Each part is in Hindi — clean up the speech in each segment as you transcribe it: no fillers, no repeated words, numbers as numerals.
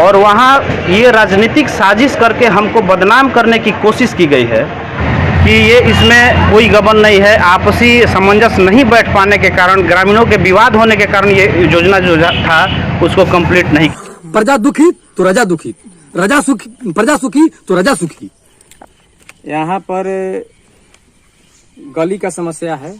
और वहाँ ये राजनीतिक साजिश करके हमको बदनाम करने की कोशिश की गई है कि ये इसमें कोई गबन नहीं है। आपसी सामंजस्य नहीं बैठ पाने के कारण, ग्रामीणों के विवाद होने के कारण ये योजना जो था उसको कंप्लीट नहीं। प्रजा दुखी तो राजा दुखी, राजा सुखी, प्रजा सुखी तो राजा सुखी। यहाँ पर गली का समस्या है।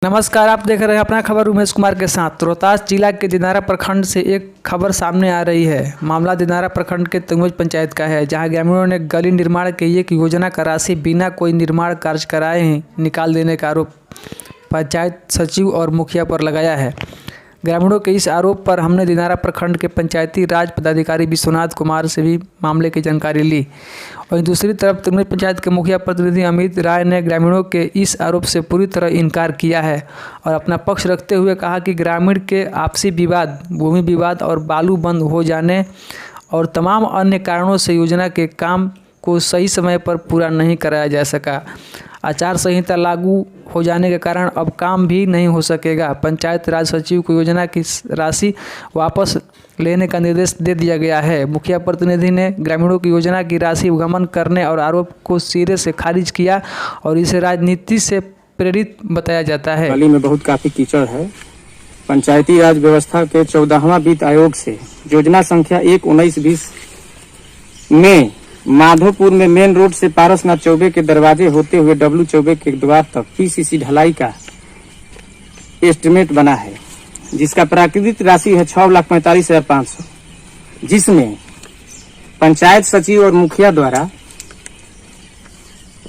नमस्कार, आप देख रहे हैं अपना खबर उमेश कुमार के साथ। रोहतास जिला के दिनारा प्रखंड से एक खबर सामने आ रही है। मामला दिनारा प्रखंड के तंगोज पंचायत का है, जहां ग्रामीणों ने गली निर्माण की एक योजना का राशि बिना कोई निर्माण कार्य कराए ही निकाल देने का आरोप पंचायत सचिव और मुखिया पर लगाया है। ग्रामीणों के इस आरोप पर हमने दिनारा प्रखंड के पंचायती राज पदाधिकारी विश्वनाथ कुमार से भी मामले की जानकारी ली। और दूसरी तरफ तंगोज पंचायत के मुखिया प्रतिनिधि अमित राय ने ग्रामीणों के इस आरोप से पूरी तरह इनकार किया है और अपना पक्ष रखते हुए कहा कि ग्रामीण के आपसी विवाद, भूमि विवाद और बालू बंद हो जाने और तमाम अन्य कारणों से योजना के काम को सही समय पर पूरा नहीं कराया जा सका। आचार संहिता लागू हो जाने के कारण अब काम भी नहीं हो सकेगा। पंचायत राज सचिव को योजना की राशि वापस लेने का निर्देश दे दिया गया है। मुखिया प्रतिनिधि ने ग्रामीणों की योजना की राशि गमन करने और आरोप को सिरे से खारिज किया और इसे राजनीति से प्रेरित बताया जाता है। गली में बहुत काफी कीचड़ है। पंचायती राज व्यवस्था के 14वां वित्त आयोग से योजना संख्या 1/19/20 में माधोपुर में मेन रोड से पारसनाथ चौबे के दरवाजे होते हुए डब्लू चौबे के द्वार तक पीसीसी ढलाई का एस्टिमेट बना है, जिसका प्राकृतिक राशि है 6,45,500, जिसमें पंचायत सचिव और मुखिया द्वारा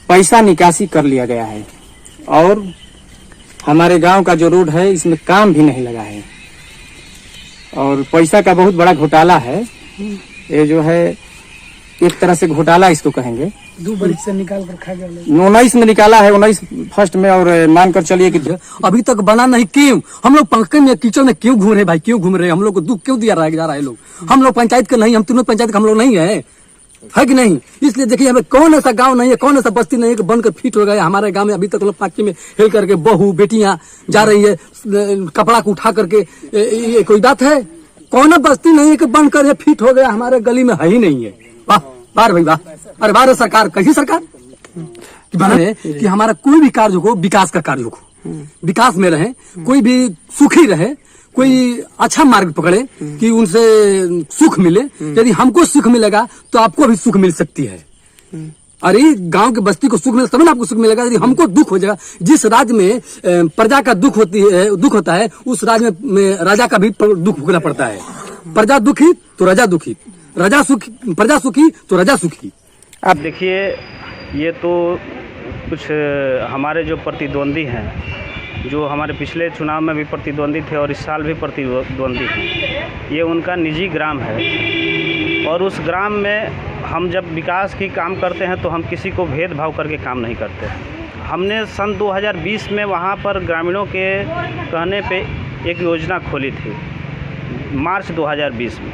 पैसा निकासी कर लिया गया है और हमारे गांव का जो रोड है इसमें काम भी नहीं लगा है और पैसा का बहुत बड़ा घोटाला है। ये जो है एक तरह से घोटाला इसको कहेंगे। 2 बरिस से निकाल कर खा गया। 19 में निकाला है, 19 फर्स्ट में, और मानकर चलिए कि अभी तक बना नहीं। क्यों हम लोग पंखे में कीचड़ में क्यों घूम रहे भाई? क्यों घूम रहे? हम लोग को दुख क्यों दिया जा रहा है? लोग हम लोग पंचायत के नहीं, हम तीनों पंचायत के हम लोग नहीं है कि नहीं? इसलिए देखिए हमें कौन ऐसा गांव नहीं है, कौन ऐसा बस्ती नहीं है कि बनकर फिट हो गया। हमारे गांव में अभी तक लोग पार्टी में हिल करके बहू बेटियां जा रही है कपड़ा को उठा करके। ये कोई बात है? कौन बस्ती नहीं है कि बनकर ये फिट हो गया? हमारे गली में है ही नहीं है। वाह बार भाई वाह। अरे बार सरकार, कैसी सरकार कि बना है कि हमारा कोई भी कार्य हो विकास का कार्य हो, विकास में रहे, कोई भी सुखी रहे, कोई अच्छा मार्ग पकड़े कि उनसे सुख मिले। यदि हमको सुख मिलेगा तो आपको भी सुख मिल सकती है। अरे गांव की बस्ती को सुख मिले तब ना आपको सुख मिलेगा। यदि हमको दुख हो जाएगा, जिस राज्य में प्रजा का दुख होता है उस राज्य में राजा का भी दुख भोगना पड़ता है। प्रजा दुखी तो राजा दुखी, राजा सुखी, प्रजा सुखी तो राजा सुखी। आप देखिए, ये तो कुछ हमारे जो प्रतिद्वंदी हैं, जो हमारे पिछले चुनाव में भी प्रतिद्वंदी थे और इस साल भी प्रतिद्वंदी हैं, ये उनका निजी ग्राम है और उस ग्राम में हम जब विकास की काम करते हैं तो हम किसी को भेदभाव करके काम नहीं करते हैं। हमने सन 2020 में वहाँ पर ग्रामीणों के कहने पे एक योजना खोली थी। मार्च 2020 में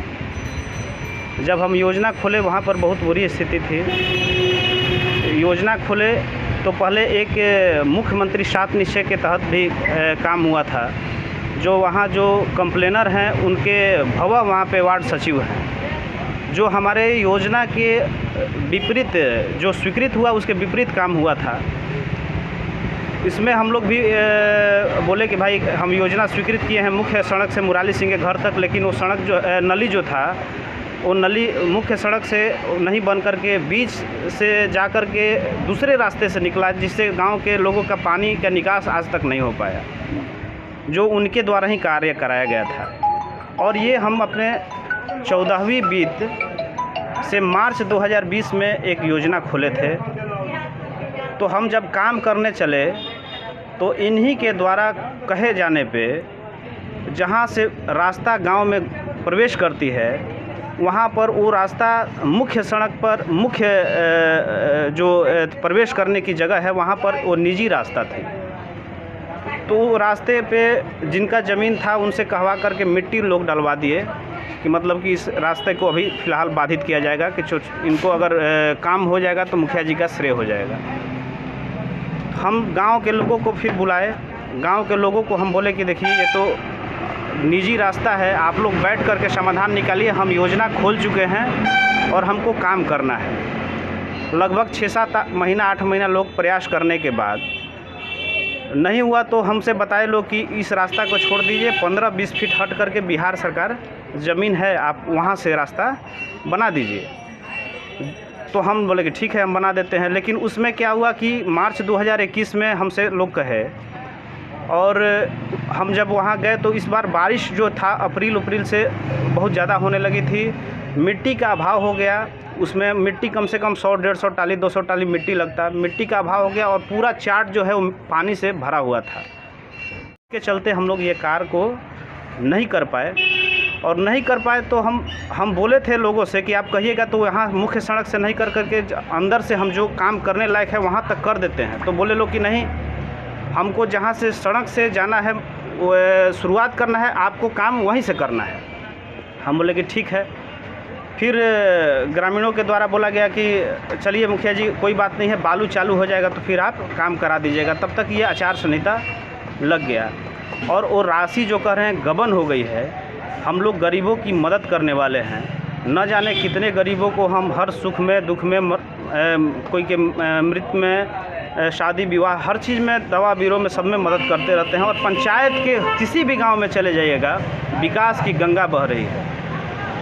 जब हम योजना खोले वहाँ पर बहुत बुरी स्थिति थी। योजना खोले तो पहले एक मुख्यमंत्री 7 निश्चय के तहत भी काम हुआ था। जो वहाँ जो कंप्लेनर हैं उनके भवा वहाँ पे वार्ड सचिव हैं। जो हमारे योजना के विपरीत जो स्वीकृत हुआ उसके विपरीत काम हुआ था। इसमें हम लोग भी बोले कि भाई हम योजना स्वीकृत किए हैं मुख्य सड़क से मुराली सिंह के घर तक, लेकिन वो सड़क जो नली जो था वो नली मुख्य सड़क से नहीं बन कर के बीच से जा कर के दूसरे रास्ते से निकला, जिससे गांव के लोगों का पानी का निकास आज तक नहीं हो पाया, जो उनके द्वारा ही कार्य कराया गया था। और ये हम अपने 14वीं वित्त से मार्च 2020 में एक योजना खोले थे। तो हम जब काम करने चले तो इन्हीं के द्वारा कहे जाने पे जहाँ से रास्ता गांव में प्रवेश करती है वहाँ पर वो रास्ता मुख्य सड़क पर मुख्य जो प्रवेश करने की जगह है वहाँ पर वो निजी रास्ता थी। तो रास्ते पे जिनका ज़मीन था उनसे कहवा करके मिट्टी लोग डलवा दिए कि मतलब कि इस रास्ते को अभी फ़िलहाल बाधित किया जाएगा कि इनको अगर काम हो जाएगा तो मुखिया जी का श्रेय हो जाएगा। हम गांव के लोगों को फिर बुलाए, गांव के लोगों को हम बोले कि देखिए ये तो निजी रास्ता है, आप लोग बैठ कर के समाधान निकालिए, हम योजना खोल चुके हैं और हमको काम करना है। लगभग 6-7 महीना 8 महीना लोग प्रयास करने के बाद नहीं हुआ तो हमसे बताए लोग कि इस रास्ता को छोड़ दीजिए, 15-20 फीट हट करके बिहार सरकार ज़मीन है, आप वहाँ से रास्ता बना दीजिए। तो हम बोले कि ठीक है हम बना देते हैं। लेकिन उसमें क्या हुआ कि मार्च 2021 में हमसे लोग कहे, और हम जब वहाँ गए तो इस बार बारिश जो था अप्रैल से बहुत ज़्यादा होने लगी थी, मिट्टी का अभाव हो गया। उसमें मिट्टी कम से कम 100-150 टाली 200 टाली मिट्टी लगता, मिट्टी का अभाव हो गया और पूरा चार्ट जो है वो पानी से भरा हुआ था। के चलते हम लोग ये कार्य को नहीं कर पाए, और नहीं कर पाए तो हम बोले थे लोगों से कि आप कहिएगा तो यहाँ मुख्य सड़क से नहीं कर करके अंदर से हम जो काम करने लायक है वहाँ तक कर देते हैं। तो बोले लोग कि नहीं, हमको जहाँ से सड़क से जाना है शुरुआत करना है, आपको काम वहीं से करना है। हम बोले कि ठीक है। फिर ग्रामीणों के द्वारा बोला गया कि चलिए मुखिया जी कोई बात नहीं है, बालू चालू हो जाएगा तो फिर आप काम करा दीजिएगा। तब तक ये आचार संहिता लग गया और वो राशि जो कह रहे हैं गबन हो गई है। हम लोग गरीबों की मदद करने वाले हैं, न जाने कितने गरीबों को हम हर सुख में दुख में कोई के मृत्यु में शादी विवाह हर चीज़ में दवा बीरो में सब में मदद करते रहते हैं। और पंचायत के किसी भी गांव में चले जाइएगा विकास की गंगा बह रही है,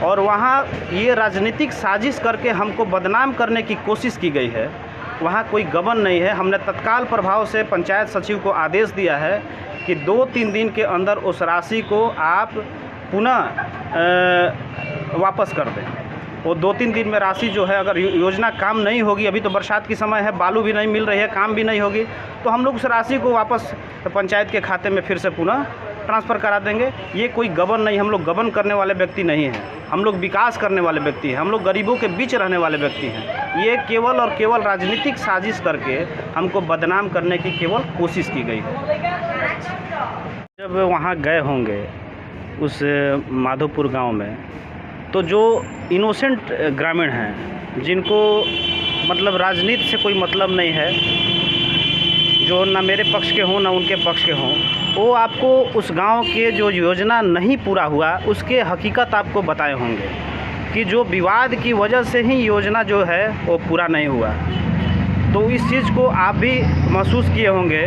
और वहाँ ये राजनीतिक साजिश करके हमको बदनाम करने की कोशिश की गई है। वहाँ कोई गबन नहीं है। हमने तत्काल प्रभाव से पंचायत सचिव को आदेश दिया है कि 2-3 दिन के अंदर उस राशि को आप पुनः वापस कर दें। वो 2-3 दिन में राशि जो है, अगर योजना काम नहीं होगी, अभी तो बरसात की समय है, बालू भी नहीं मिल रही है, काम भी नहीं होगी, तो हम लोग उस राशि को वापस पंचायत के खाते में फिर से पुनः ट्रांसफ़र करा देंगे। ये कोई गबन नहीं, हम लोग गबन करने वाले व्यक्ति नहीं हैं, हम लोग विकास करने वाले व्यक्ति हैं, हम लोग गरीबों के बीच रहने वाले व्यक्ति हैं। ये केवल और केवल राजनीतिक साजिश करके हमको बदनाम करने की केवल कोशिश की गई है। जब वहाँ गए होंगे उस माधोपुर गांव में, तो जो इनोसेंट ग्रामीण हैं, जिनको मतलब राजनीति से कोई मतलब नहीं है, जो ना मेरे पक्ष के हों ना उनके पक्ष के हों, वो आपको उस गांव के जो योजना नहीं पूरा हुआ उसके हकीकत आपको बताए होंगे कि जो विवाद की वजह से ही योजना जो है वो पूरा नहीं हुआ। तो इस चीज़ को आप भी महसूस किए होंगे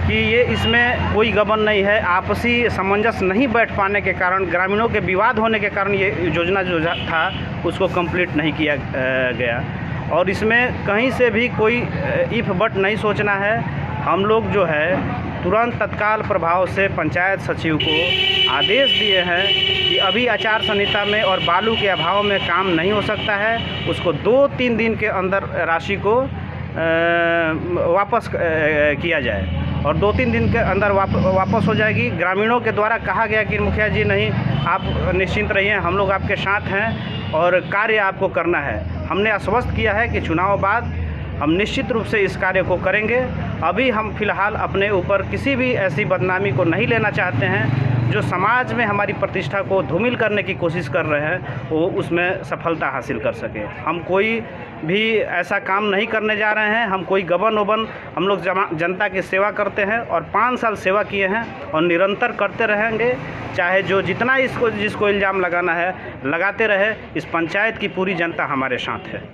कि ये इसमें कोई गबन नहीं है। आपसी सामंजस्य नहीं बैठ पाने के कारण, ग्रामीणों के विवाद होने के कारण ये योजना जो था उसको कंप्लीट नहीं किया गया। और इसमें कहीं से भी कोई इफ बट नहीं सोचना है। हम लोग जो है तुरंत तत्काल प्रभाव से पंचायत सचिव को आदेश दिए हैं कि अभी आचार संहिता में और बालू के अभाव में काम नहीं हो सकता है, उसको 2-3 दिन के अंदर राशि को वापस किया जाए, और 2-3 दिन के अंदर वापस हो जाएगी। ग्रामीणों के द्वारा कहा गया कि मुखिया जी नहीं, आप निश्चिंत रहिए, हम लोग आपके साथ हैं और कार्य आपको करना है। हमने आश्वस्त किया है कि चुनाव बाद हम निश्चित रूप से इस कार्य को करेंगे। अभी हम फिलहाल अपने ऊपर किसी भी ऐसी बदनामी को नहीं लेना चाहते हैं। जो समाज में हमारी प्रतिष्ठा को धूमिल करने की कोशिश कर रहे हैं वो उसमें सफलता हासिल कर सके। हम कोई भी ऐसा काम नहीं करने जा रहे हैं, हम कोई गबन वबन, हम लोग जनता की सेवा करते हैं और 5 साल सेवा किए हैं और निरंतर करते रहेंगे। चाहे जो जितना जिसको इल्ज़ाम लगाना है लगाते रहे। इस पंचायत की पूरी जनता हमारे साथ है।